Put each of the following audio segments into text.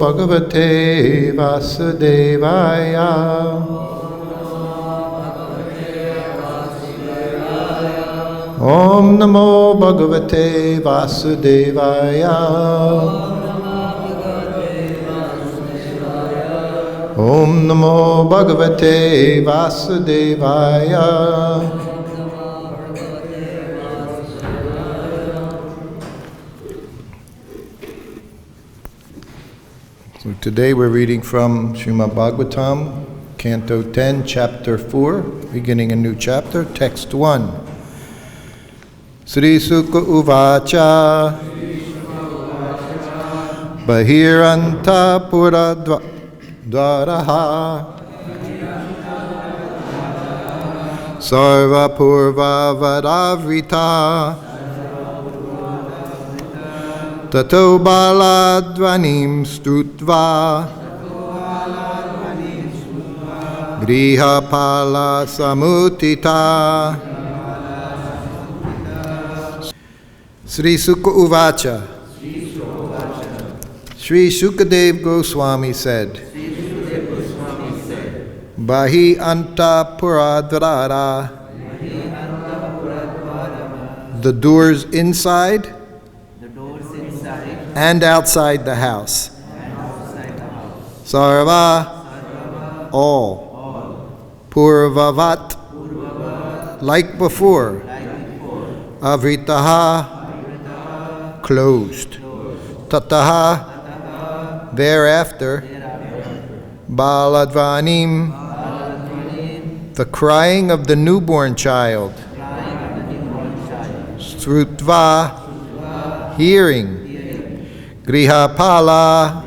Bhagavate Vasudevaya. Om Namo Bhagavate Vasudevaya. Om Namo Bhagavate Vasudevaya. So today we're reading from Srimad Bhagavatam, Canto 10, Chapter 4, beginning a new chapter, Text 1. Sri Sukha Uvacha Bahiranta Pura Dvaraha Sarva Purva Vadavrita Tato Baladvanim Strutva Griha Pala Samutita. Sri Sukha Uvacha. Sri Shukadev Goswami said, Bahi Anta Puradvarara. The doors inside and outside the house. Sarva, all. Purvavat, like before. Avritaha, closed. Tataha, thereafter. Baladvanim, the crying of the newborn child. Srutva, hearing. Grihapala,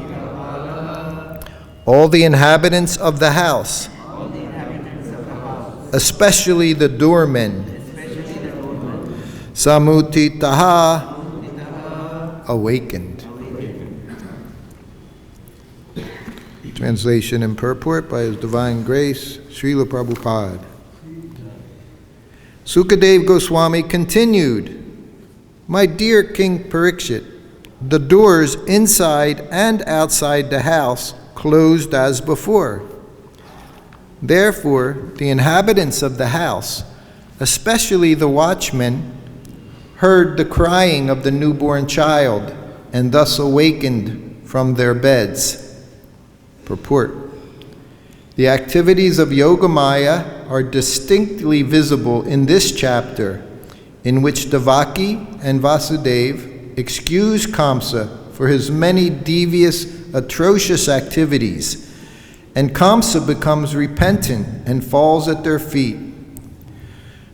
all the inhabitants of the house, especially the doormen. Samutitaha, awakened. Translation and purport by His Divine Grace, Srila Prabhupada. Sukadev Goswami continued, My dear King Parikshit, the doors inside and outside the house closed as before. Therefore, the inhabitants of the house, especially the watchmen, heard the crying of the newborn child and thus awakened from their beds. Purport. The activities of Yogamaya are distinctly visible in this chapter, in which Devaki and Vasudev excuse Kamsa for his many devious, atrocious activities, and Kamsa becomes repentant and falls at their feet.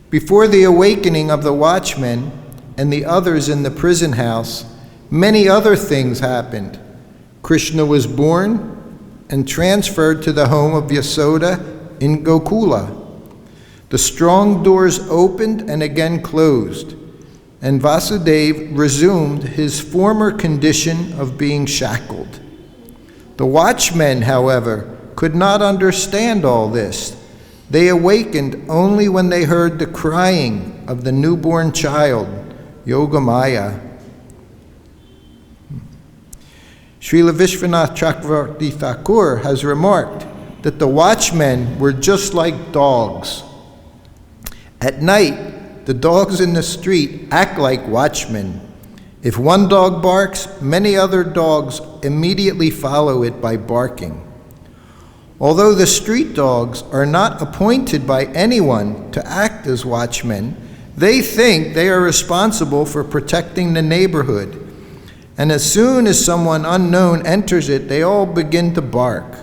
Before the awakening of the watchmen and the others in the prison house, many other things happened. Krishna was born and transferred to the home of Yasoda in Gokula. The strong doors opened and again closed, and Vasudeva resumed his former condition of being shackled. The watchmen, however, could not understand all this. They awakened only when they heard the crying of the newborn child, Yogamaya. Srila Vishwanath Chakravarti Thakur has remarked that the watchmen were just like dogs. At night, the dogs in the street act like watchmen. If one dog barks, many other dogs immediately follow it by barking. Although the street dogs are not appointed by anyone to act as watchmen, they think they are responsible for protecting the neighborhood. And as soon as someone unknown enters it, they all begin to bark.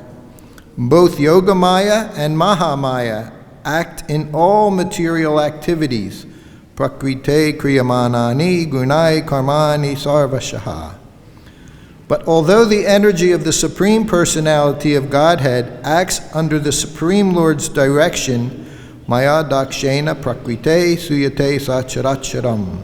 Both Yogamaya and Mahamaya act in all material activities. Prakrite kriyamanani gunai karmani sarvashaha. But although the energy of the Supreme Personality of Godhead acts under the Supreme Lord's direction, maya dakshena prakrite suyate sacharacharam.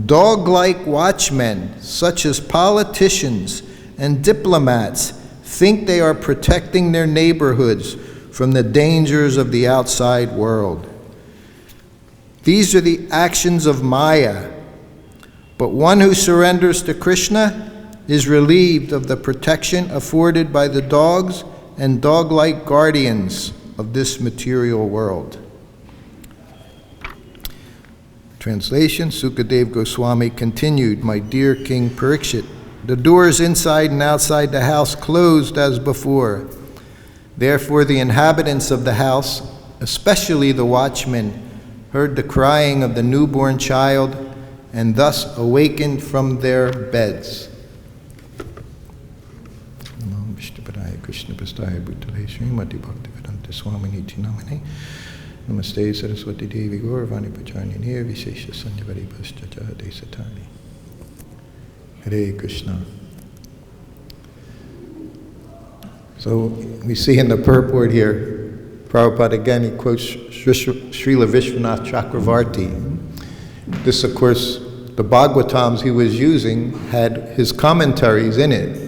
Dog-like watchmen, such as politicians and diplomats, think they are protecting their neighborhoods from the dangers of the outside world. These are the actions of Maya. But one who surrenders to Krishna is relieved of the protection afforded by the dogs and dog-like guardians of this material world. Translation, Sukadev Goswami continued, "My dear King Parikshit, the doors inside and outside the house closed as before. Therefore the inhabitants of the house, especially the watchmen, heard the crying of the newborn child and thus awakened from their beds." Namaste Saraswati Devi Gauravani Pacharnine Vishesha Sanyavari Bhashtacha Desatani. Hare Krishna. So we see in the purport here, Prabhupada again, he quotes Srila Vishwanath Chakravarti. This, of course, the Bhagavatams he was using had his commentaries in it.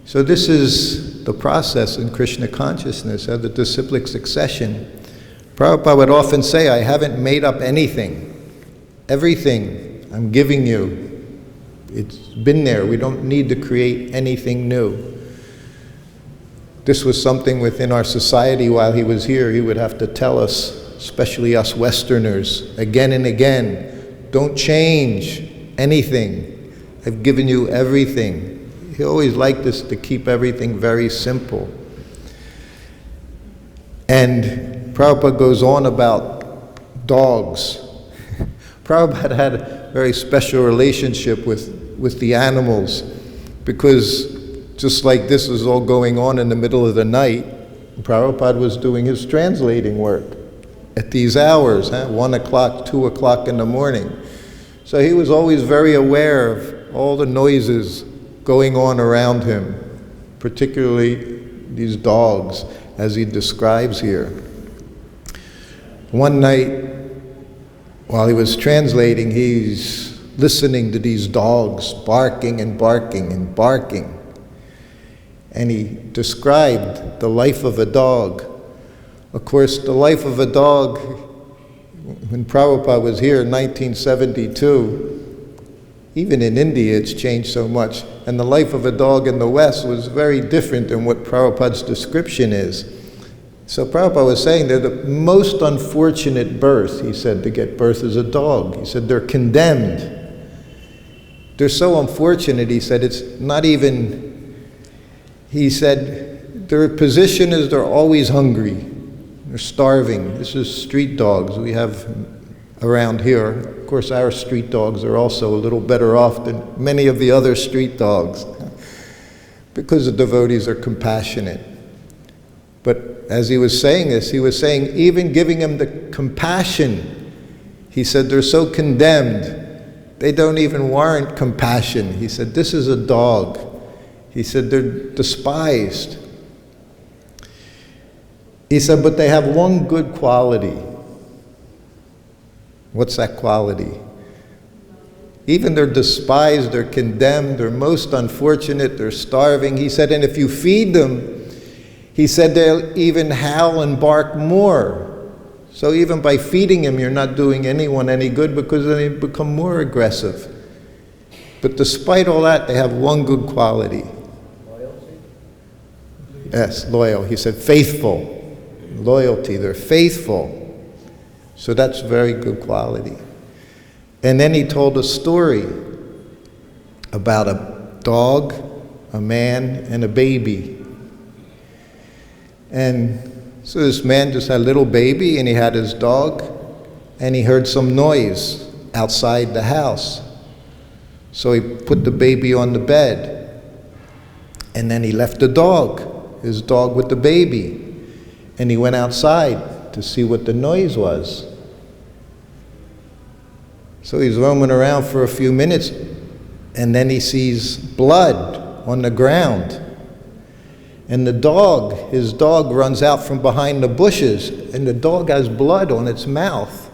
So this is the process in Krishna consciousness of the disciplic succession. Prabhupada would often say, I haven't made up anything. Everything I'm giving you, it's been there. We don't need to create anything new. This was something within our society while he was here. He would have to tell us, especially us Westerners, again and again, don't change anything. I've given you everything. He always liked us to keep everything very simple. And Prabhupada goes on about dogs. Prabhupada had a very special relationship with the animals, because just like this was all going on in the middle of the night, Prabhupada was doing his translating work at these hours, 1 o'clock, 2 o'clock in the morning. So he was always very aware of all the noises going on around him, particularly these dogs, as he describes here. One night, while he was translating, he's listening to these dogs barking and barking and barking. And he described the life of a dog. Of course, the life of a dog, when Prabhupada was here in 1972, even in India it's changed so much. And the life of a dog in the West was very different than what Prabhupada's description is. So Prabhupada was saying they're the most unfortunate birth, he said, to get birth as a dog. He said they're condemned. They're so unfortunate, he said, it's not even, he said, their position is they're always hungry. They're starving. This is street dogs we have around here. Of course, our street dogs are also a little better off than many of the other street dogs because the devotees are compassionate. But as he was saying this, he was saying, even giving them the compassion, he said, they're so condemned, they don't even warrant compassion. He said, this is a dog. He said, they're despised. He said, but they have one good quality. What's that quality? Even they're despised, they're condemned, they're most unfortunate, they're starving. He said, and if you feed them, he said they'll even howl and bark more. So even by feeding them, you're not doing anyone any good, because they become more aggressive. But despite all that, they have one good quality. Loyalty? Yes, loyal. He said faithful. Loyalty, they're faithful. So that's very good quality. And then he told a story about a dog, a man, and a baby. And so this man just had a little baby, and he had his dog, and he heard some noise outside the house. So he put the baby on the bed, and then he left his dog with the baby, and he went outside to see what the noise was. So he's roaming around for a few minutes, and then he sees blood on the ground. And his dog runs out from behind the bushes, and the dog has blood on its mouth.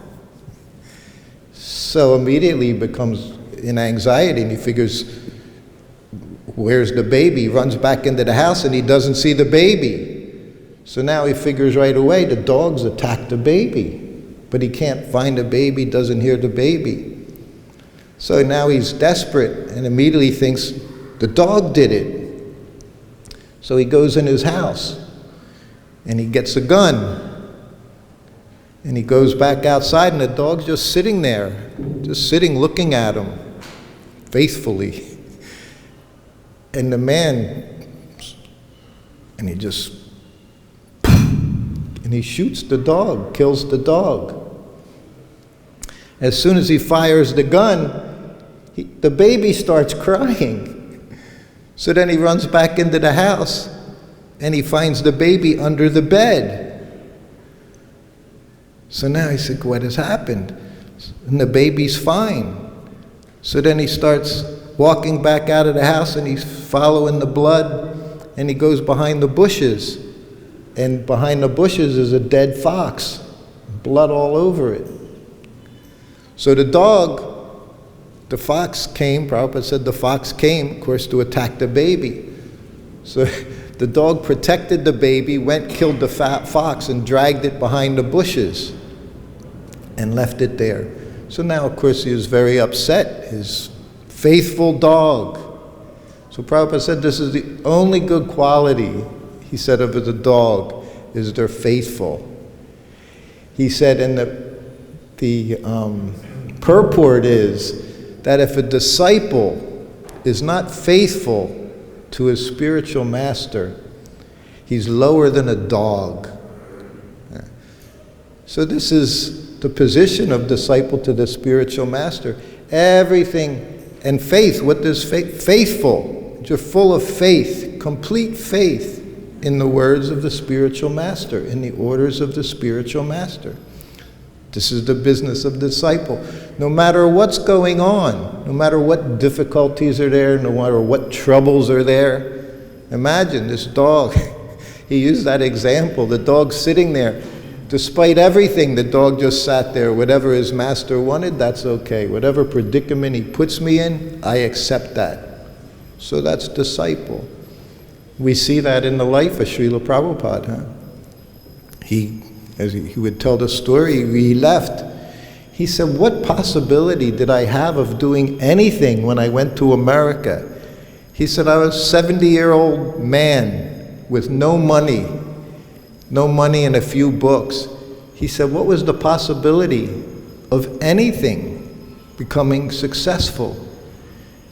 So immediately he becomes in anxiety, and he figures, where's the baby? He runs back into the house, and he doesn't see the baby. So now he figures right away the dog's attacked the baby, but he can't find the baby, doesn't hear the baby. So now he's desperate and immediately thinks, the dog did it. So he goes in his house and he gets a gun. And he goes back outside and the dog's just sitting there, just sitting looking at him faithfully. And the man, and he just, and he shoots the dog, kills the dog. As soon as he fires the gun, the baby starts crying. So then he runs back into the house and he finds the baby under the bed. So now he said, what has happened? And the baby's fine. So then he starts walking back out of the house and he's following the blood and he goes behind the bushes. And behind the bushes is a dead fox, blood all over it. So the fox came, Prabhupada said the fox came, of course, to attack the baby. So the dog protected the baby, went, killed the fox, and dragged it behind the bushes and left it there. So now, of course, he was very upset, his faithful dog. So Prabhupada said this is the only good quality, he said, of the dog, is they're faithful. He said, and the purport is that if a disciple is not faithful to his spiritual master, he's lower than a dog. So this is the position of disciple to the spiritual master. Everything, and faith, what does faith? Faithful. You're full of faith, complete faith in the words of the spiritual master, in the orders of the spiritual master. This is the business of disciple. No matter what's going on, no matter what difficulties are there, no matter what troubles are there, imagine this dog. He used that example, the dog sitting there. Despite everything, the dog just sat there. Whatever his master wanted, that's okay. Whatever predicament he puts me in, I accept that. So that's disciple. We see that in the life of Srila Prabhupada. As he would tell the story, he left. He said, what possibility did I have of doing anything when I went to America? He said, I was a 70-year-old man with no money and a few books. He said, what was the possibility of anything becoming successful?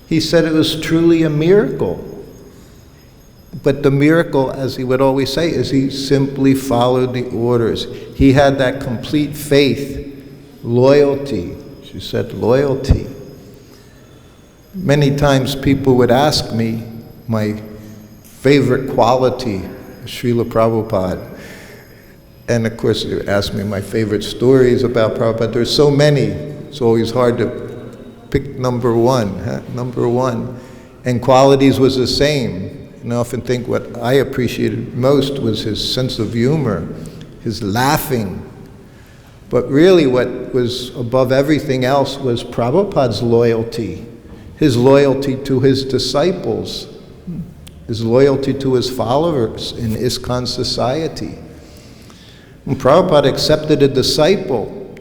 He said it was truly a miracle. But the miracle, as he would always say, is he simply followed the orders. He had that complete faith, loyalty. She said loyalty. Many times people would ask me my favorite quality of Srila Prabhupada. And of course, they ask me my favorite stories about Prabhupada. There's so many, it's always hard to pick number one. Number one. And qualities was the same. And I often think what I appreciated most was his sense of humor, his laughing. But really what was above everything else was Prabhupada's loyalty, his loyalty to his disciples, his loyalty to his followers in ISKCON society. When Prabhupada accepted a disciple,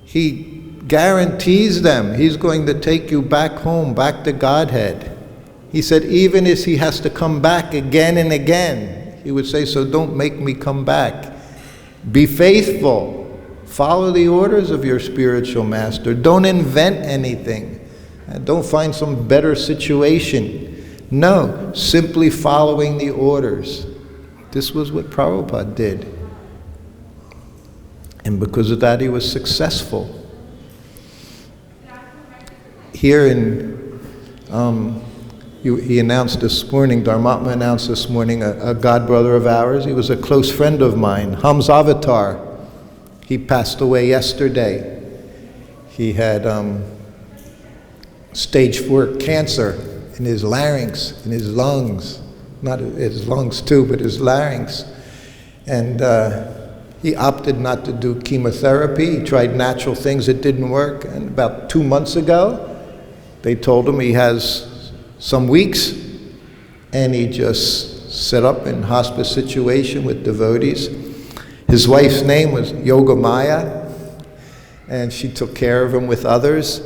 he guarantees them he's going to take you back home, back to Godhead. He said, even if he has to come back again and again, he would say, so don't make me come back. Be faithful. Follow the orders of your spiritual master. Don't invent anything. Don't find some better situation. No, simply following the orders. This was what Prabhupada did. And because of that, he was successful. Here he announced this morning, Dharmatma announced this morning, a god brother of ours. He was a close friend of mine, Hams Avatar. He passed away yesterday. He had stage 4 cancer in his larynx, in his lungs. Not his lungs too, but his larynx. And he opted not to do chemotherapy. He tried natural things, it didn't work. And about 2 months ago, they told him he has some weeks, and he just set up in hospice situation with devotees. His wife's name was Yogamaya, and she took care of him with others.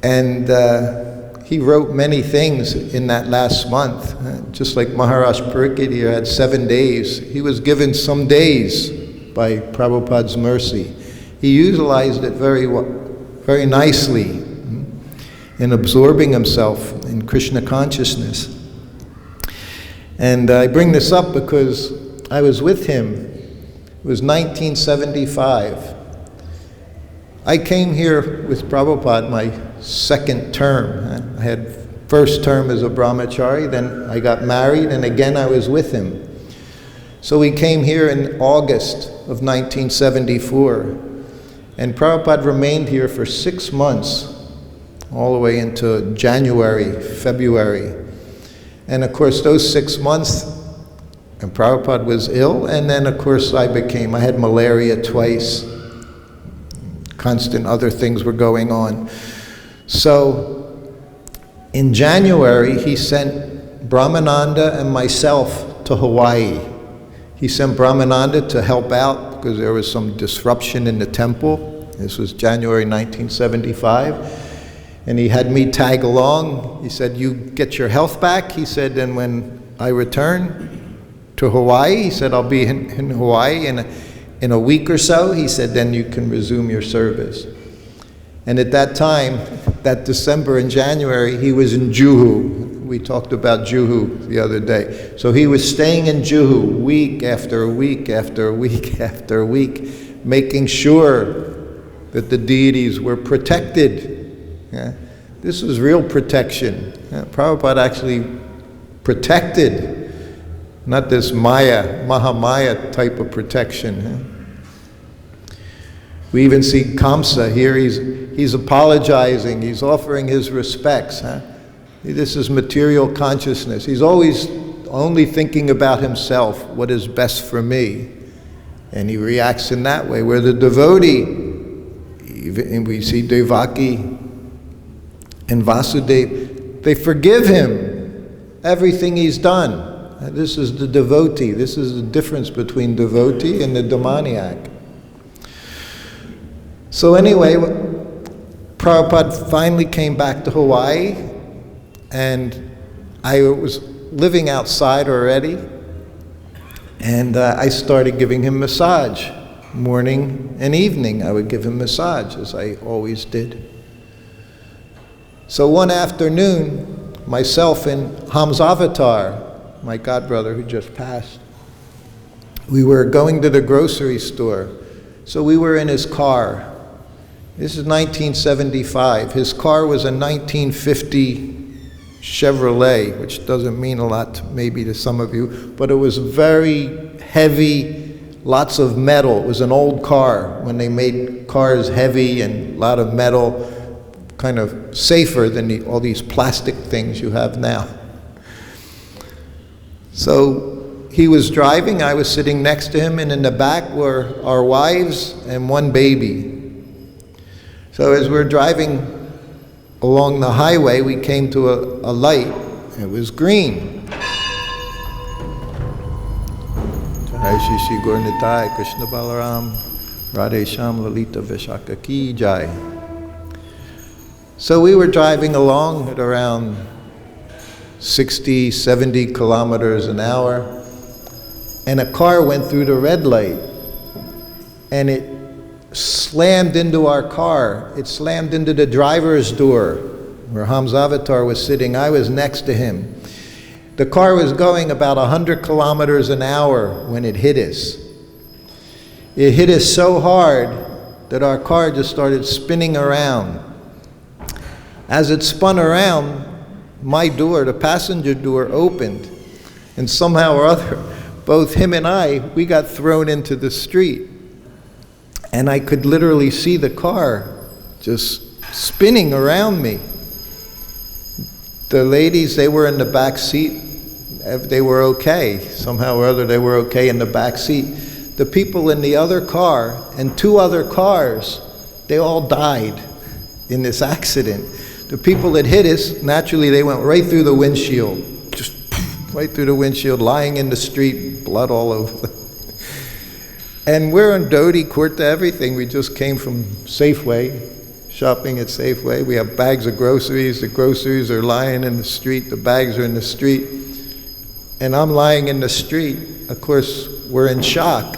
And he wrote many things in that last month. Just like Maharaj Pariksit here had 7 days. He was given some days by Prabhupada's mercy. He utilized it very nicely in absorbing himself in Krishna consciousness. And I bring this up because I was with him. It was 1975. I came here with Prabhupada my second term. I had first term as a brahmachari, then I got married, and again I was with him. So we came here in August of 1974, and Prabhupada remained here for 6 months, all the way into January, February. And of course those 6 months, and Prabhupada was ill, and then of course I had malaria twice. Constant other things were going on. So in January, he sent Brahmananda and myself to Hawaii. He sent Brahmananda to help out because there was some disruption in the temple. This was January 1975. And he had me tag along. He said, you get your health back. He said, then when I return to Hawaii, he said, I'll be in Hawaii in a week or so. He said, then you can resume your service. And at that time, that December and January, he was in Juhu. We talked about Juhu the other day. So he was staying in Juhu week after week after week after week, making sure that the deities were protected. Yeah? This was real protection. Prabhupada actually protected, not this Mahamaya type of protection. We even see Kamsa here, he's apologizing, he's offering his respects. This is material consciousness. He's always only thinking about himself, what is best for me. And he reacts in that way, where the devotee, even we see Devaki and Vasudeva, they forgive him everything he's done. This is the devotee. This is the difference between devotee and the demoniac. So anyway, Prabhupada finally came back to Hawaii, and I was living outside already, and I started giving him massage. Morning and evening I would give him massage, as I always did. So one afternoon, myself and Hamsavatar, my godbrother who just passed, we were going to the grocery store. So we were in his car. This is 1975. His car was a 1950 Chevrolet, which doesn't mean a lot maybe to some of you, but it was very heavy, lots of metal. It was an old car when they made cars heavy and a lot of metal, kind of safer than all these plastic things you have now. So he was driving, I was sitting next to him, and in the back were our wives and one baby. So as we're driving along the highway, we came to a light. It was green. Jai Shri Shri Gaur Nitai, Krishna Balaram, Radhe Shyam Lalita Vishaka Ki Jai. So we were driving along at around 60, 70 kilometers an hour, and a car went through the red light, and it slammed into our car. It slammed into the driver's door where Hamsavatar was sitting. I was next to him. The car was going about 100 kilometers an hour when it hit us. It hit us so hard that our car just started spinning around. As it spun around, my door, the passenger door, opened, and somehow or other, both him and we got thrown into the street. And I could literally see the car just spinning around me. The ladies, they were in the back seat. They were okay. Somehow or other, they were okay in the back seat. The people in the other car and 2 other cars, they all died in this accident. The people that hit us, naturally, they went right through the windshield. Just right through the windshield, lying in the street, blood all over. And we're in Dodi, Court to everything. We just came from Safeway, shopping at Safeway. We have bags of groceries. The groceries are lying in the street. The bags are in the street. And I'm lying in the street. Of course, we're in shock.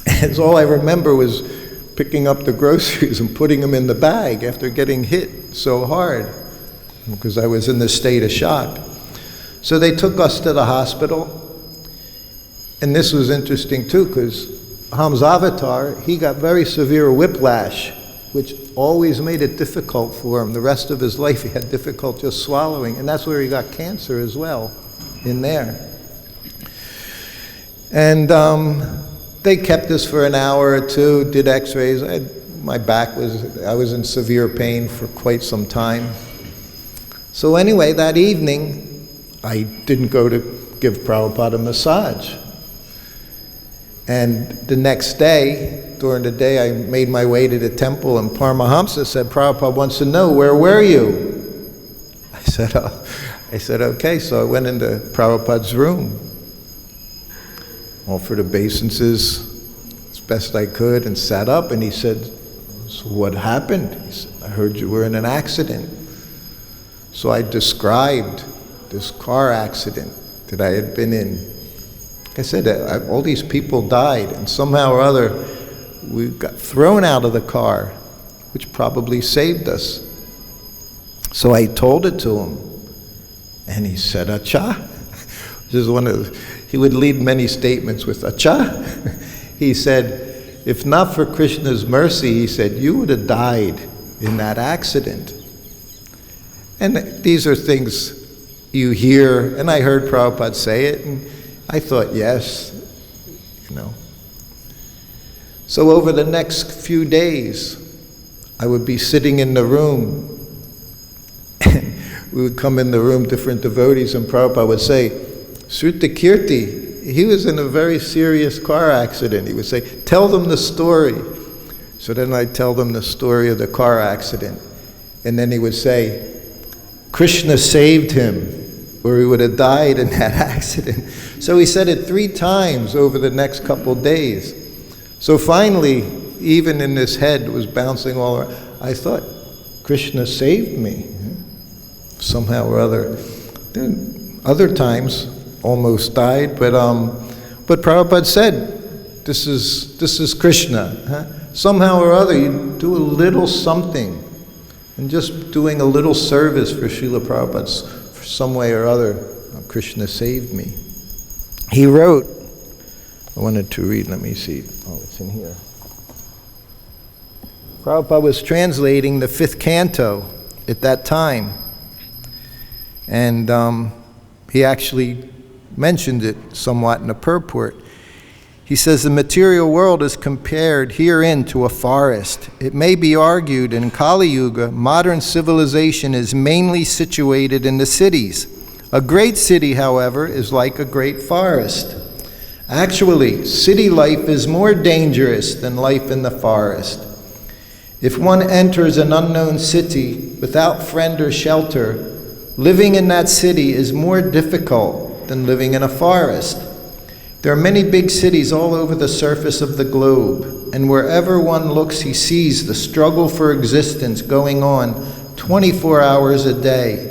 And all I remember was picking up the groceries and putting them in the bag after getting hit so hard, because I was in this state of shock. So they took us to the hospital. And this was interesting too, because Ham's avatar, he got very severe whiplash, which always made it difficult for him. The rest of his life he had difficulty just swallowing, and that's where he got cancer as well, in there. And they kept us for an hour or two, did x-rays. I was in severe pain for quite some time. So anyway, that evening, I didn't go to give Prabhupada a massage. And the next day, during the day, I made my way to the temple, and Paramahamsa said, Prabhupada wants to know, where were you? I said, okay. So I went into Prabhupada's room, offered obeisances as best I could, and sat up, and he said, so what happened? He said, I heard you were in an accident. So I described this car accident that I had been in. Like I said, all these people died, and somehow or other we got thrown out of the car, which probably saved us. So I told it to him, and he said, Acha. He would lead many statements with Acha. He said, if not for Krishna's mercy, he said, you would have died in that accident. And these are things you hear, and I heard Prabhupada say it, and I thought, yes, So over the next few days, I would be sitting in the room. We would come in the room, different devotees, and Prabhupada would say, Srutakirti, he was in a very serious car accident. He would say, tell them the story. So then I'd tell them the story of the car accident. And then he would say, Krishna saved him, or he would have died in that accident. So he said it 3 times over the next couple days. So finally, even in this head was bouncing all around, I thought, Krishna saved me, somehow or other. Then other times, almost died, but Prabhupada said, this is Krishna. Somehow or other, you do a little something, and just doing a little service for Srila Prabhupada, for some way or other, Krishna saved me. He wrote, I wanted to read, let me see, it's in here. Prabhupada was translating the 5th canto at that time, and he actually mentioned it somewhat in the purport. He says, the material world is compared herein to a forest. It may be argued in Kali Yuga, modern civilization is mainly situated in the cities. A great city, however, is like a great forest. Actually, city life is more dangerous than life in the forest. If one enters an unknown city without friend or shelter, living in that city is more difficult than living in a forest. There are many big cities all over the surface of the globe, and wherever one looks, he sees the struggle for existence going on 24 hours a day.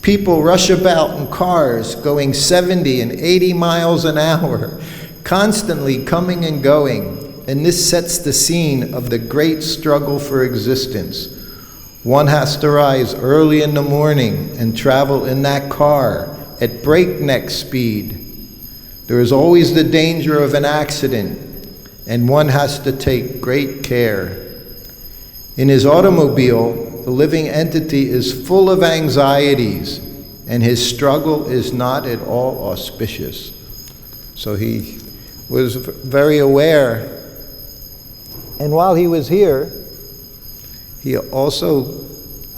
People rush about in cars going 70 and 80 miles an hour, constantly coming and going, and this sets the scene of the great struggle for existence. One has to rise early in the morning and travel in that car at breakneck speed. There is always the danger of an accident, and one has to take great care. In his automobile, the living entity is full of anxieties, and his struggle is not at all auspicious. So he was very aware. And while he was here, he also,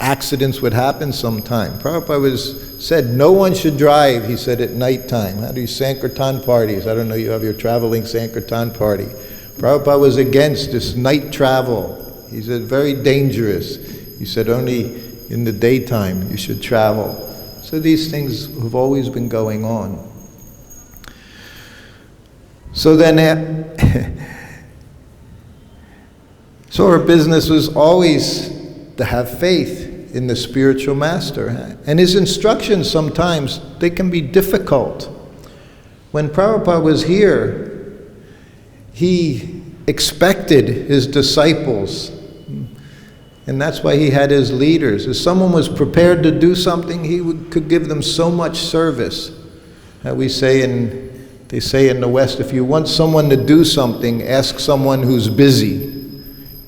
accidents would happen sometime. Prabhupada said, no one should drive, he said, at nighttime. How do you Sankirtan parties? I don't know, you have your traveling Sankirtan party. Prabhupada was against this night travel. He said, very dangerous. He said, only in the daytime you should travel. So these things have always been going on. So So our business was always to have faith in the spiritual master. And his instructions sometimes, they can be difficult. When Prabhupada was here, he expected his disciples, and that's why he had his leaders. If someone was prepared to do something, could give them so much service. They say in the West, if you want someone to do something, ask someone who's busy.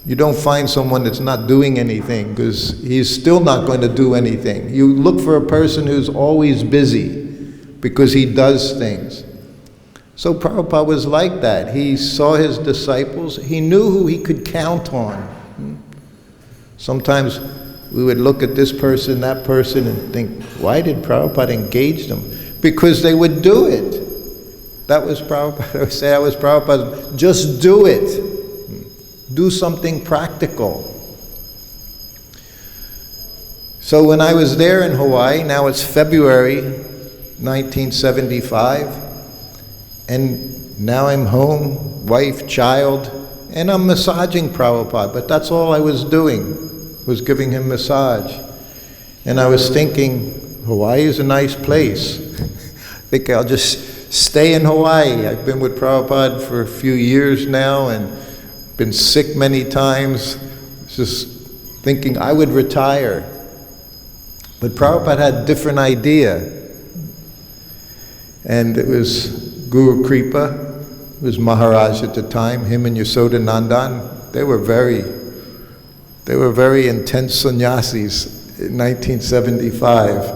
You don't find someone that's not doing anything, because he's still not going to do anything. You look for a person who's always busy, because he does things. So Prabhupada was like that. He saw his disciples. He knew who he could count on. Sometimes we would look at this person, that person, and think, why did Prabhupada engage them? Because they would do it. That was Prabhupada. I would say that was Prabhupada. Just do it. Do something practical. So when I was there in Hawaii, now it's February 1975, and now I'm home, wife, child, and I'm massaging Prabhupada, but that's all I was doing, was giving him massage. And I was thinking, Hawaii is a nice place. I think I'll just stay in Hawaii. I've been with Prabhupada for a few years now, and been sick many times, just thinking I would retire. But Prabhupada had a different idea. And it was Guru Kripa, who was Maharaj at the time, him and Yasoda Nandan. They were very intense sannyasis in 1975.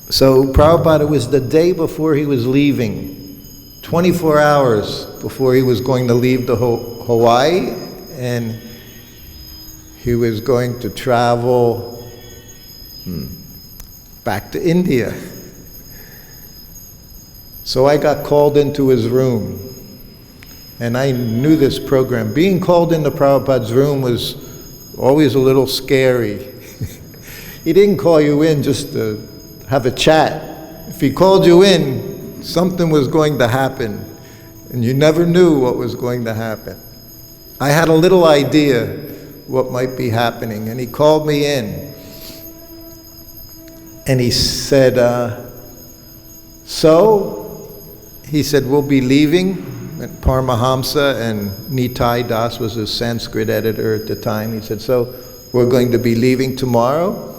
So Prabhupada, it was the day before he was leaving, 24 hours before he was going to leave the Hawaii, and he was going to travel back to India. So I got called into his room, and I knew this program. Being called into Prabhupada's room was always a little scary. He didn't call you in just to have a chat. If he called you in, something was going to happen, and you never knew what was going to happen. I had a little idea what might be happening, and he called me in, and he said, he said, we'll be leaving. And Paramahamsa, and Nitai Das was his Sanskrit editor at the time. He said, so we're going to be leaving tomorrow.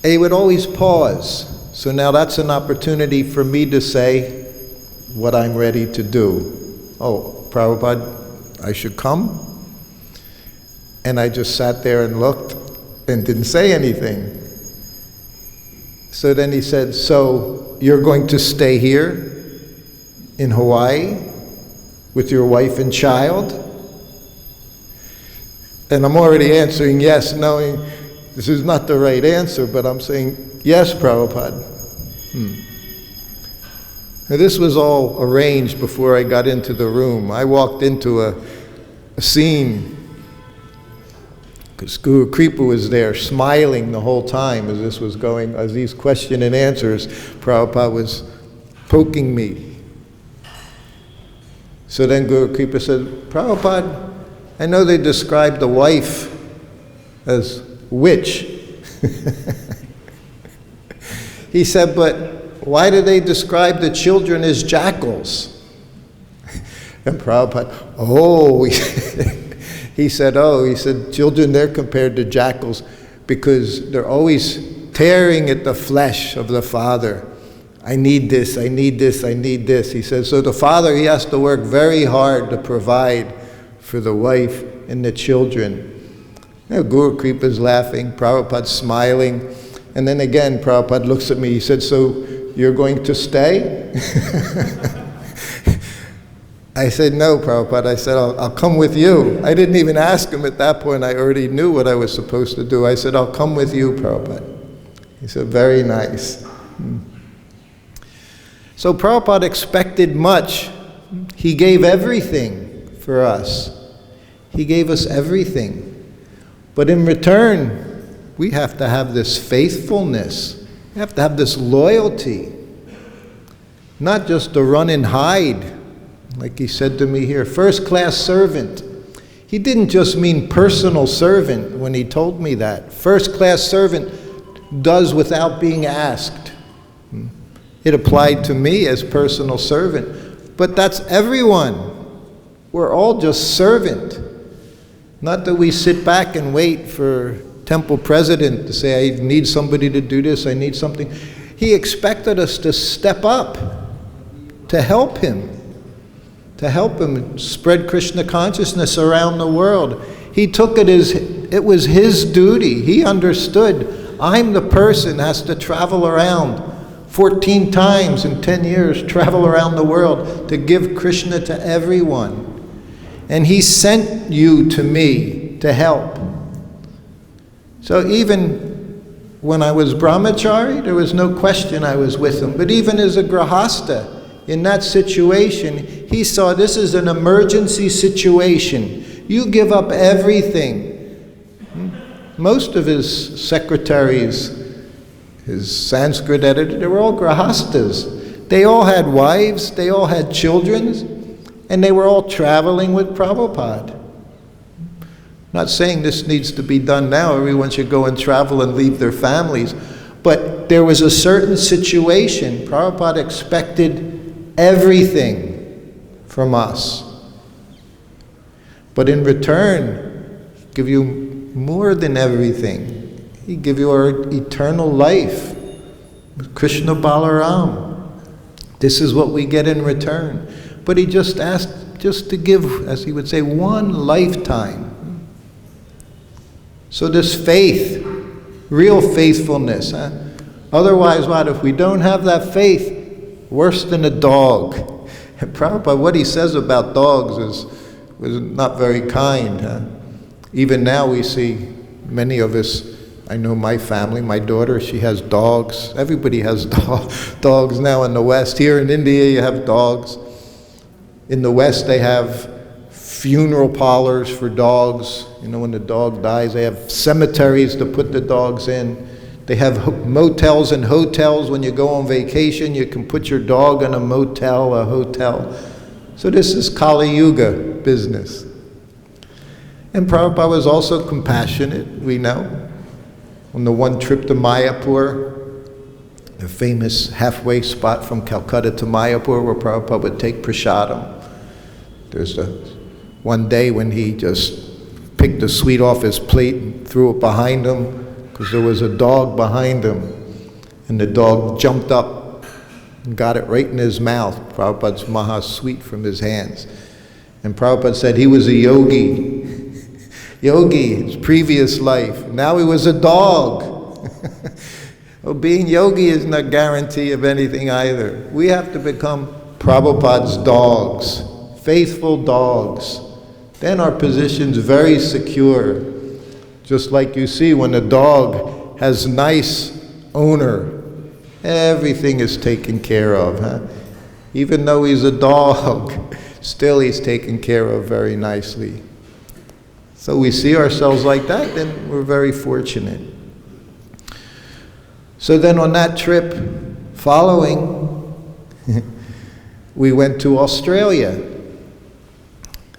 And he would always pause. So now that's an opportunity for me to say what I'm ready to do. Oh, Prabhupada, I should come? And I just sat there and looked and didn't say anything. So then he said, so you're going to stay here in Hawaii with your wife and child? And I'm already answering yes, knowing this is not the right answer, but I'm saying, yes, Prabhupada. Now, this was all arranged before I got into the room. I walked into a scene, because Guru Kripa was there smiling the whole time as this was going, as these question and answers, Prabhupada was poking me. So then Guru Kripa said, Prabhupada, I know they described the wife as witch. He said, but why do they describe the children as jackals? And Prabhupada, he said, children, they're compared to jackals because they're always tearing at the flesh of the father. I need this, I need this, I need this. He says, so the father, he has to work very hard to provide for the wife and the children. Now, Guru Kripa's laughing, Prabhupada's smiling, and then again Prabhupada looks at me, he said, so you're going to stay? I said, no, Prabhupada. I said, I'll come with you. I didn't even ask him at that point. I already knew what I was supposed to do. I said, I'll come with you, Prabhupada. He said, very nice. So Prabhupada expected much. He gave everything for us. He gave us everything. But in return, we have to have this faithfulness. We have to have this loyalty. Not just to run and hide. Like he said to me here, first-class servant. He didn't just mean personal servant when he told me that. First-class servant does without being asked. It applied to me as personal servant. But that's everyone. We're all just servant. Not that we sit back and wait for temple president to say, I need somebody to do this, I need something. He expected us to step up, to help him spread Krishna consciousness around the world. He took it as, it was his duty. He understood, I'm the person that has to travel around 14 times in 10 years, travel around the world to give Krishna to everyone. And he sent you to me to help. So even when I was brahmachari, there was no question I was with him. But even as a grahastha, in that situation, he saw this is an emergency situation. You give up everything. Most of his secretaries, his Sanskrit editor, they were all grahastas. They all had wives, they all had children, and they were all traveling with Prabhupada. Not saying this needs to be done now. Everyone should go and travel and leave their families. But there was a certain situation. Prabhupada expected everything from us. But in return, He'd give you more than everything. He'd give you our eternal life. Krishna Balaram. This is what we get in return. But he just asked just to give, as he would say, one lifetime. So this faith, real faithfulness. Otherwise, what? If we don't have that faith, worse than a dog. And Prabhupada, what he says about dogs was not very kind. Even now we see many of us, I know my family, my daughter, she has dogs. Everybody has dogs now in the West. Here in India you have dogs. In the West they have funeral parlors for dogs. You know, when the dog dies, they have cemeteries to put the dogs in. They have motels and hotels. When you go on vacation, you can put your dog in a motel, a hotel. So this is Kali Yuga business. And Prabhupada was also compassionate, we know. On the one trip to Mayapur, the famous halfway spot from Calcutta to Mayapur where Prabhupada would take prasadam. There's one day when he just picked the sweet off his plate and threw it behind him because there was a dog behind him. And the dog jumped up and got it right in his mouth. Prabhupada's maha sweet from his hands. And Prabhupada said he was a yogi. Yogi, his previous life. Now he was a dog. Well, being yogi is not a guarantee of anything either. We have to become Prabhupada's dogs, faithful dogs. Then our position's very secure. Just like you see when a dog has nice owner, everything is taken care of. Even though he's a dog, still he's taken care of very nicely. So we see ourselves like that, then we're very fortunate. So then on that trip following, we went to Australia.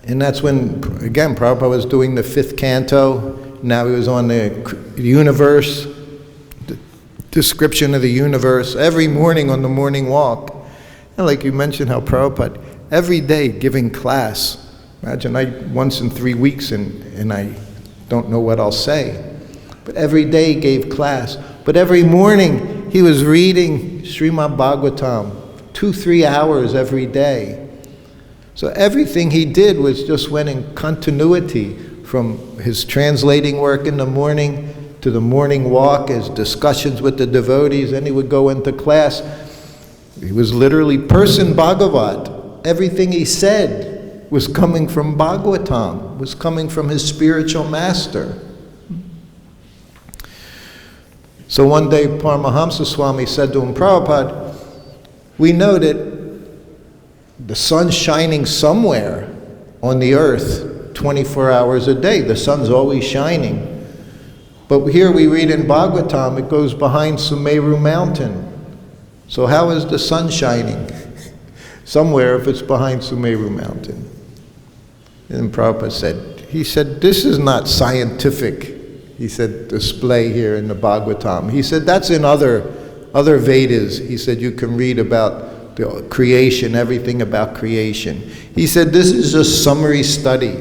And that's when, again, Prabhupada was doing the 5th canto. Now he was on the universe, the description of the universe, every morning on the morning walk. And like you mentioned how Prabhupada, every day giving class. Imagine once in 3 weeks and I don't know what I'll say. But every day he gave class. But every morning he was reading Srimad Bhagavatam, 2-3 hours every day. So everything he did was just went in continuity from his translating work in the morning to the morning walk, his discussions with the devotees, then he would go into class. He was literally person Bhagavat. Everything he said was coming from Bhagavatam, was coming from his spiritual master. So one day Paramahamsa Swami said to him, Prabhupada, we know that the sun's shining somewhere on the earth 24 hours a day. The sun's always shining. But here we read in Bhagavatam, it goes behind Sumeru mountain. So how is the sun shining? somewhere if it's behind Sumeru Mountain. And Prabhupada said, this is not scientific, he said, display here in the Bhagavatam. He said, that's in other Vedas. He said, you can read about the creation, everything about creation. He said, this is just summary study.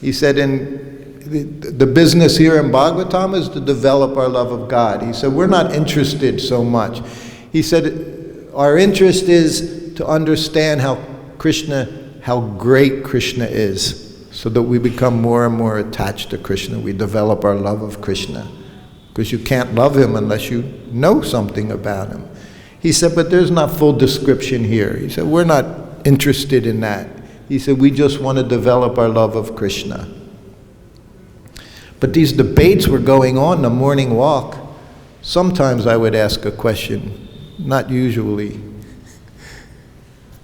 He said, the business here in Bhagavatam is to develop our love of God. He said, we're not interested so much. He said, our interest is to understand how great Krishna is, so that we become more and more attached to Krishna. We develop our love of Krishna. Because you can't love him unless you know something about him. He said, but there's not full description here. He said, we're not interested in that. He said, we just want to develop our love of Krishna. But these debates were going on the morning walk. Sometimes I would ask a question, not usually.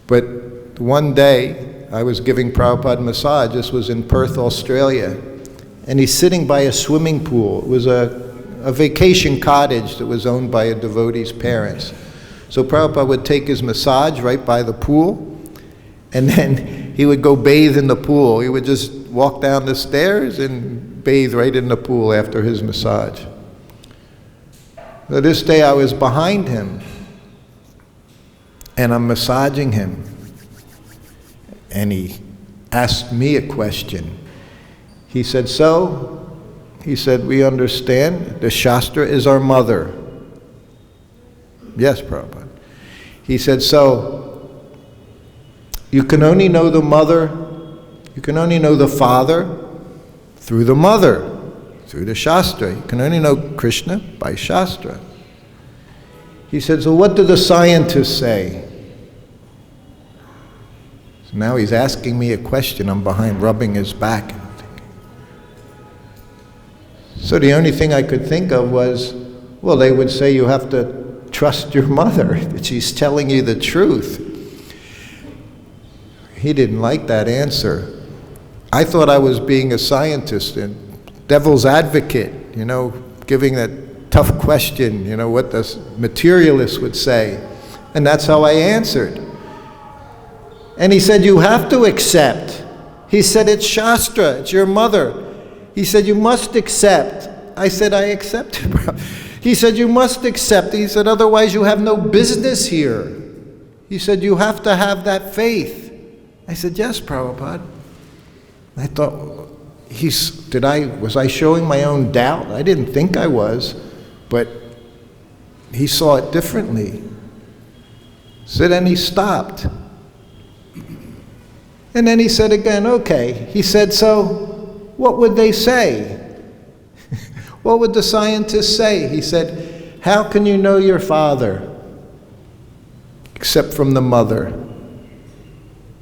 But one day, I was giving Prabhupada a massage. This was in Perth, Australia. And he's sitting by a swimming pool. It was a vacation cottage that was owned by a devotee's parents. So Prabhupada would take his massage right by the pool, and then he would go bathe in the pool. He would just walk down the stairs and bathe right in the pool after his massage. So this day I was behind him, and I'm massaging him. And he asked me a question. He said, he said, we understand the Shastra is our mother. Yes, Prabhupada. He said, so you can only know the mother, you can only know the father through the mother, through the Shastra. You can only know Krishna by Shastra. He said, so what do the scientists say? So now he's asking me a question. I'm behind, rubbing his back. So the only thing I could think of was, well, they would say you have to trust your mother, that she's telling you the truth. He didn't like that answer. I thought I was being a scientist and devil's advocate, giving that tough question, what the materialists would say. And that's how I answered. And he said, you have to accept. He said, it's Shastra, it's your mother. He said, you must accept. I said, I accept it, bro. He said, you must accept. He said, otherwise you have no business here. He said, you have to have that faith. I said, yes, Prabhupada. I thought, was I showing my own doubt? I didn't think I was, but he saw it differently. So then he stopped. And then he said again, okay. He said, so what would they say? What would the scientists say? He said, how can you know your father except from the mother?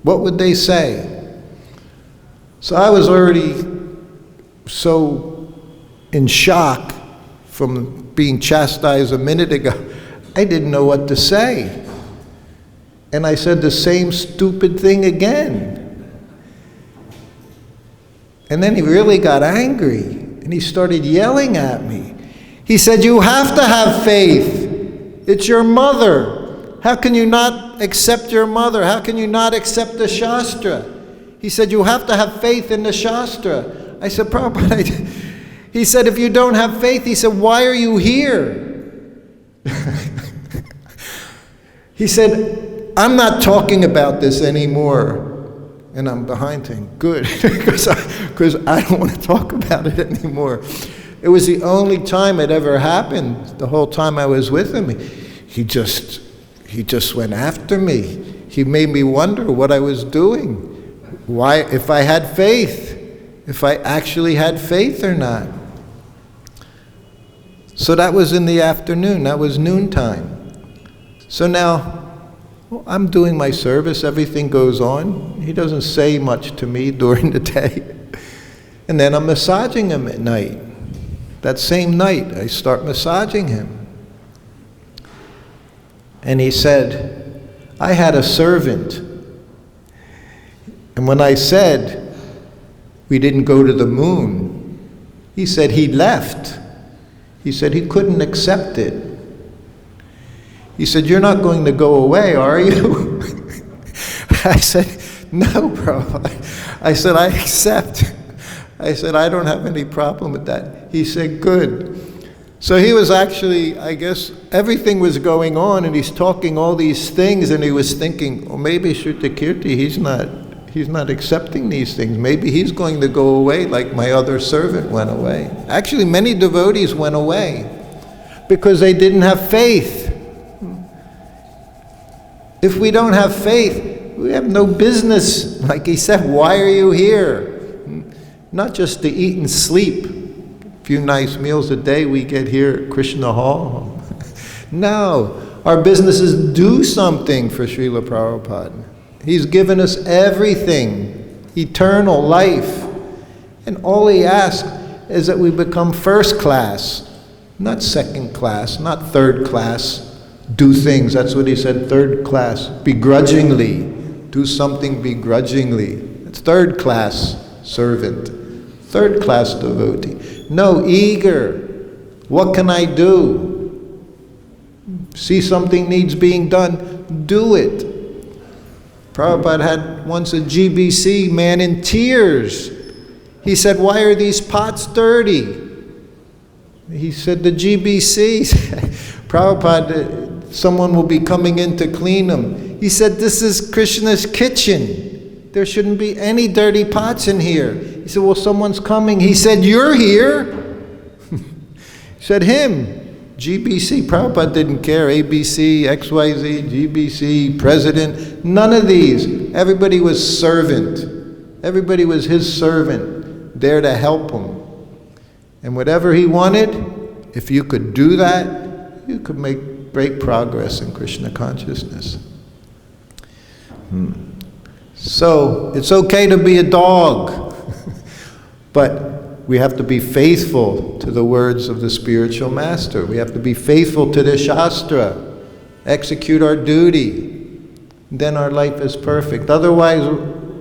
What would they say? So I was already so in shock from being chastised a minute ago. I didn't know what to say. And I said the same stupid thing again. And then he really got angry, and he started yelling at me. He said, you have to have faith. It's your mother. How can you not accept your mother? How can you not accept the Shastra? He said, you have to have faith in the Shastra. I said, Prabhupada, he said, if you don't have faith, he said, why are you here? He said, I'm not talking about this anymore. And I'm behind him. Good, because I don't want to talk about it anymore. It was the only time it ever happened. The whole time I was with him, he just went after me. He made me wonder what I was doing. Why, if I had faith, if I actually had faith or not. So that was in the afternoon. That was noontime. So now, I'm doing my service, everything goes on. He doesn't say much to me during the day. And then I'm massaging him at night. That same night, I start massaging him. And he said, I had a servant. And when I said, we didn't go to the moon, he said he left. He said he couldn't accept it. He said, you're not going to go away, are you? I said, no, Prabhupada. I said, I accept. I said, I don't have any problem with that. He said, good. So he was actually, I guess, everything was going on, and he's talking all these things, and he was thinking, well, maybe Srutakirti, he's not accepting these things. Maybe he's going to go away like my other servant went away. Actually, many devotees went away because they didn't have faith. If we don't have faith, we have no business. Like he said, why are you here? Not just to eat and sleep. Few nice meals a day we get here at Krishna Hall. No, our business is do something for Srila Prabhupada. He's given us everything, eternal life. And all he asks is that we become first class, not second class, not third class. Do things, that's what he said, third class, begrudgingly. Do something begrudgingly. It's third class servant, third class devotee. No, eager. What can I do? See something needs being done, do it. Prabhupada had once a GBC man in tears. He said, why are these pots dirty? He said, the GBC, Prabhupada, someone will be coming in to clean them. He said, this is Krishna's kitchen. There shouldn't be any dirty pots in here. He said, well, someone's coming. He said, you're here. He said, him, GBC. Prabhupada didn't care. ABC, XYZ, GBC, president, none of these. Everybody was servant. Everybody was his servant, there to help him. And whatever he wanted, if you could do that, you could make great progress in Krishna consciousness. So, it's okay to be a dog, but we have to be faithful to the words of the spiritual master. We have to be faithful to the Shastra, execute our duty. Then our life is perfect. Otherwise,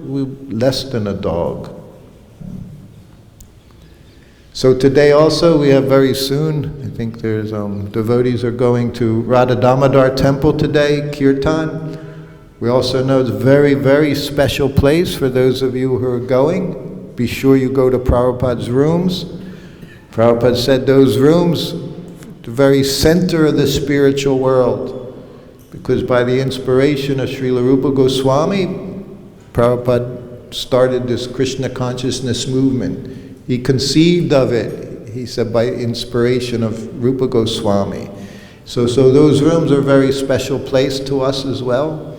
we're less than a dog. So today also, we have very soon, I think there's devotees are going to Radha Damodar temple today, Kirtan. We also know it's a very, very special place for those of you who are going. Be sure you go to Prabhupada's rooms. Prabhupada said those rooms, the very center of the spiritual world. Because by the inspiration of Srila Rupa Goswami, Prabhupada started this Krishna consciousness movement. He conceived of it, he said, by inspiration of Rupa Goswami. So those rooms are a very special place to us as well.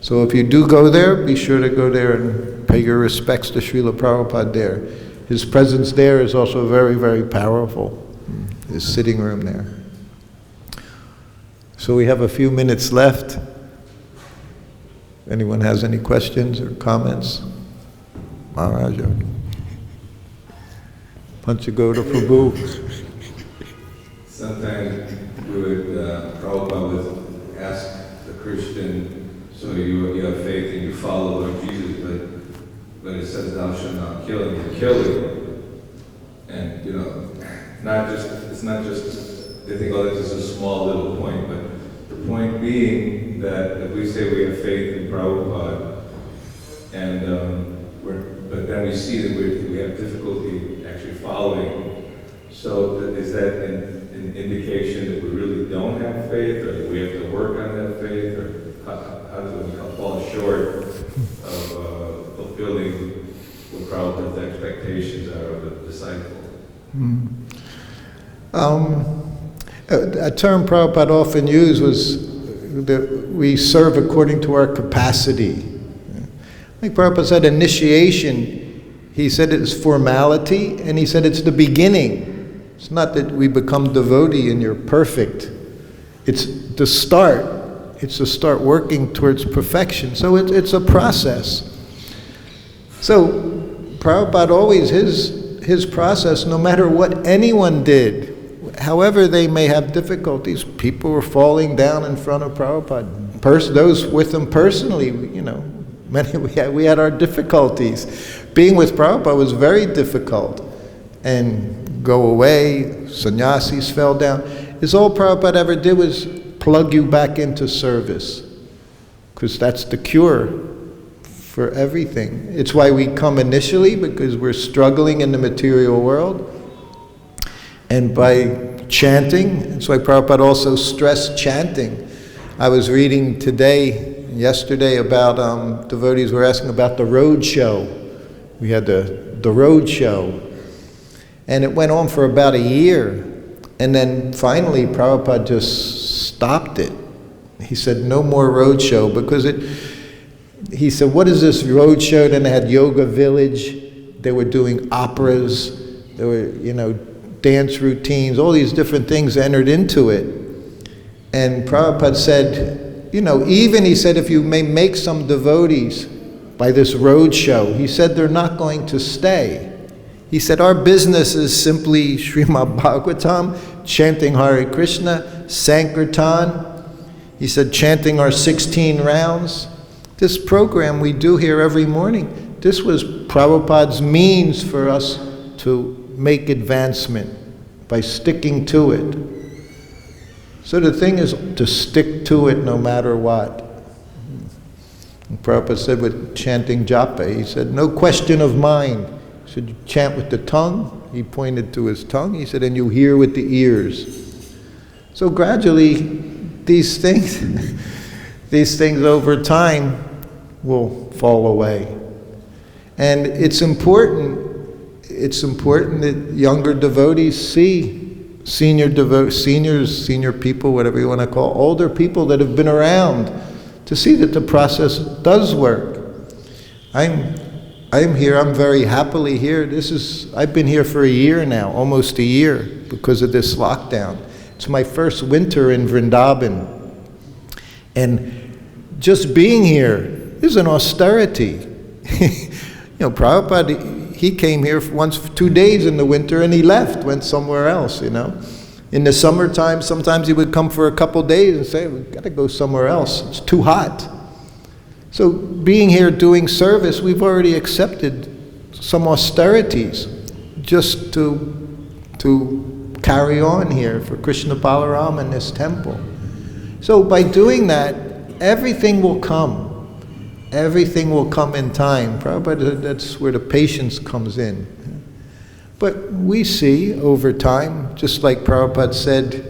So if you do go there, be sure to go there and pay your respects to Srila Prabhupada there. His presence there is also very, very powerful, his sitting room there. So we have a few minutes left. Anyone has any questions or comments? Maharaja. Panchagoda Prabhu. Sometimes Prabhupada would ask the Christian, so you have faith and you follow Lord Jesus, but when it says thou shalt not kill, and you kill it, and it's not just they think, oh, this is a small little point, but the point being that if we say we have faith in Prabhupada, and but then we see that we have difficulty actually following. So is that an indication that we really don't have faith, or that we have to work on that faith, or how do we fall short of fulfilling what Prabhupada's expectations are of the disciple? A term Prabhupada often used was that we serve according to our capacity. I think Prabhupada said initiation, he said it's formality, and he said it's the beginning. It's not that we become devotee and you're perfect. It's the start. It's to start working towards perfection. So it's a process. So Prabhupada always, his process, no matter what anyone did, however they may have difficulties, people were falling down in front of Prabhupada. Those with him personally, we had our difficulties. Being with Prabhupada was very difficult. And go away, sannyasis fell down. It's all Prabhupada ever did was plug you back into service. Because that's the cure. for everything. It's why we come initially, because we're struggling in the material world. And by chanting, it's why Prabhupada also stressed chanting. I was reading yesterday about devotees were asking about the road show. We had the road show. And it went on for about a year. And then finally Prabhupada just stopped it. He said, no more road show, because he said, what is this road show? Then they had Yoga Village. They were doing operas. There were, dance routines, all these different things entered into it. And Prabhupada said, he said, if you may make some devotees by this road show, he said they're not going to stay. He said, our business is simply Srimad Bhagavatam, chanting Hare Krishna, Sankirtan. He said, chanting our 16 rounds. This program we do here every morning, this was Prabhupada's means for us to make advancement by sticking to it. So the thing is to stick to it no matter what. And Prabhupada said with chanting japa, he said, no question of mind. He said, you chant with the tongue. He pointed to his tongue. He said, and you hear with the ears. So gradually, these things over time will fall away. And it's important that younger devotees see senior people, whatever you want to call, older people that have been around, to see that the process does work. I'm here, I'm very happily here. I've been here for a year now, almost a year, because of this lockdown. It's my first winter in Vrindavan. And just being here is an austerity. Prabhupada, he came here for 2 days in the winter and he left, went somewhere else, In the summertime, sometimes he would come for a couple days and say, we've got to go somewhere else. It's too hot. So being here doing service, we've already accepted some austerities just to carry on here for Krishna Balaram in this temple. So by doing that, everything will come. Everything will come in time. Prabhupada, that's where the patience comes in. But we see over time, just like Prabhupada said,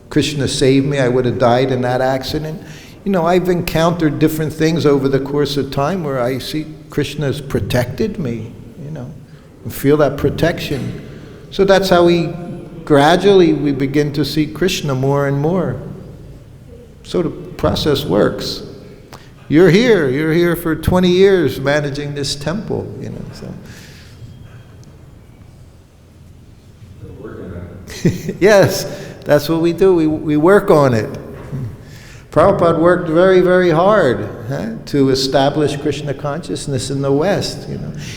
Krishna saved me, I would have died in that accident. I've encountered different things over the course of time where I see Krishna has protected me, and feel that protection. So that's how we begin to see Krishna more and more. So the process works. You're here for 20 years managing this temple, so. Working on it. Yes, that's what we do. We work on it. Prabhupada worked very, very hard to establish Krishna consciousness in the West.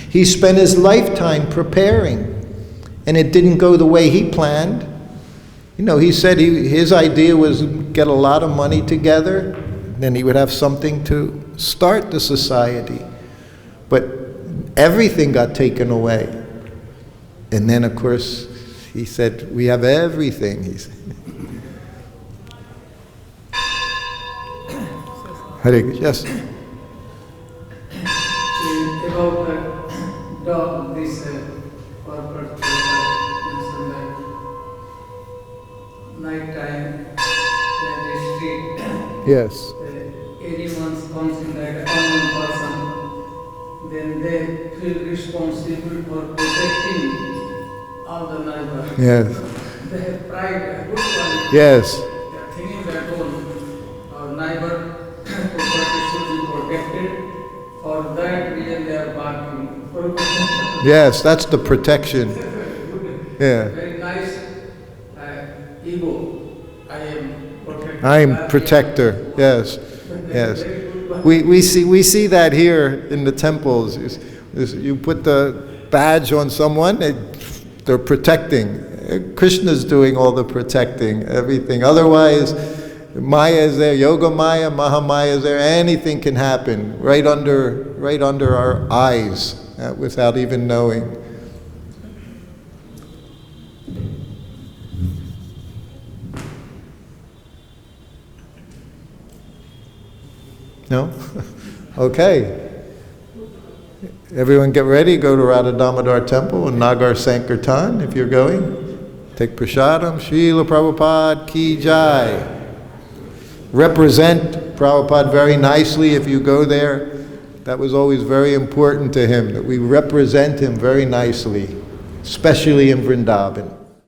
He spent his lifetime preparing, and it didn't go the way he planned. He said his idea was get a lot of money together, then he would have something to start the society. But everything got taken away. And then, of course, he said, we have everything, he said. Hare Krishna. Yes. About this corporate night time, the street. Yes. Anyone comes in like a common person, then they feel responsible for protecting all the neighbors. Yes. They have pride, good quality. Yes. They are thinking that our neighbor property should be protected. For that reason, they are barking for protection. Yes, that's the protection. Yeah. Very nice ego. I am protector. Yes. Yes. We see that here in the temples. You put the badge on someone, they're protecting. Krishna's doing all the protecting, everything. Otherwise, Maya is there, Yoga Maya, Mahamaya is there. Anything can happen right under our eyes without even knowing. No? Okay. Everyone get ready, go to Radha Damodar Temple and Nagar Sankirtan if you're going. Take prasadam. Srila Prabhupada ki jai. Represent Prabhupada very nicely if you go there. That was always very important to him, that we represent him very nicely, especially in Vrindavan.